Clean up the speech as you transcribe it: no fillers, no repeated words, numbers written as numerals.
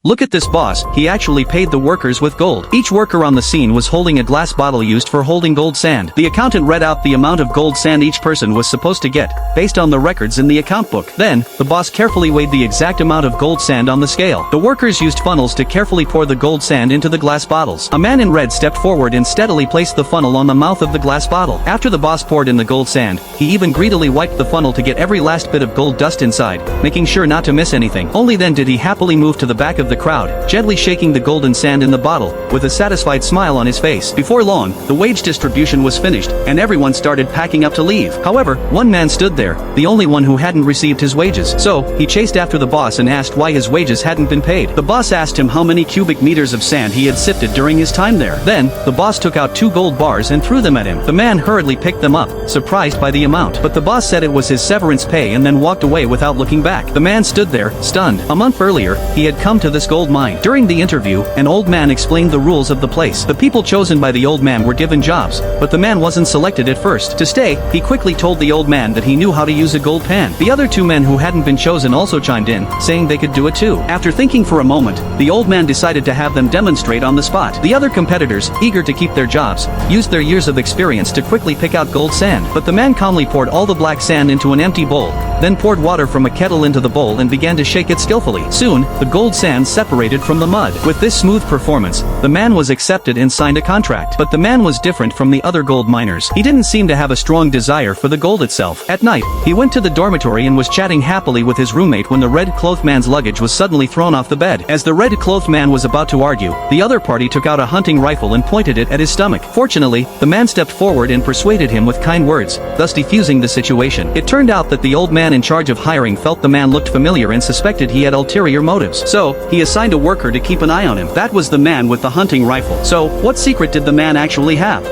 Look at this boss, he actually paid the workers with gold. Each worker on the scene was holding a glass bottle used for holding gold sand. The accountant read out the amount of gold sand each person was supposed to get, based on the records in the account book. Then, the boss carefully weighed the exact amount of gold sand on the scale. The workers used funnels to carefully pour the gold sand into the glass bottles. A man in red stepped forward and steadily placed the funnel on the mouth of the glass bottle. After the boss poured in the gold sand, he even greedily wiped the funnel to get every last bit of gold dust inside, making sure not to miss anything. Only then did he happily move to the back of the crowd, gently shaking the golden sand in the bottle, with a satisfied smile on his face. Before long, the wage distribution was finished, and everyone started packing up to leave. However, one man stood there, the only one who hadn't received his wages. So, he chased after the boss and asked why his wages hadn't been paid. The boss asked him how many cubic meters of sand he had sifted during his time there. Then, the boss took out 2 gold bars and threw them at him. The man hurriedly picked them up, surprised by the amount. But the boss said it was his severance pay and then walked away without looking back. The man stood there, stunned. A month earlier, he had come to this gold mine. During the interview, an old man explained the rules of the place. The people chosen by the old man were given jobs, but the man wasn't selected at first. To stay, he quickly told the old man that he knew how to use a gold pan. The other 2 men who hadn't been chosen also chimed in, saying they could do it too. After thinking for a moment, the old man decided to have them demonstrate on the spot. The other competitors, eager to keep their jobs, used their years of experience to quickly pick out gold sand. But the man calmly poured all the black sand into an empty bowl, then poured water from a kettle into the bowl and began to shake it skillfully. Soon, the gold sand separated from the mud. With this smooth performance, the man was accepted and signed a contract. But the man was different from the other gold miners. He didn't seem to have a strong desire for the gold itself. At night, he went to the dormitory and was chatting happily with his roommate when the red-clothed man's luggage was suddenly thrown off the bed. As the red-clothed man was about to argue, the other party took out a hunting rifle and pointed it at his stomach. Fortunately, the man stepped forward and persuaded him with kind words, thus defusing the situation. It turned out that the old man in charge of hiring felt the man looked familiar and suspected he had ulterior motives. So, he assigned a worker to keep an eye on him. That was the man with the hunting rifle. So, what secret did the man actually have?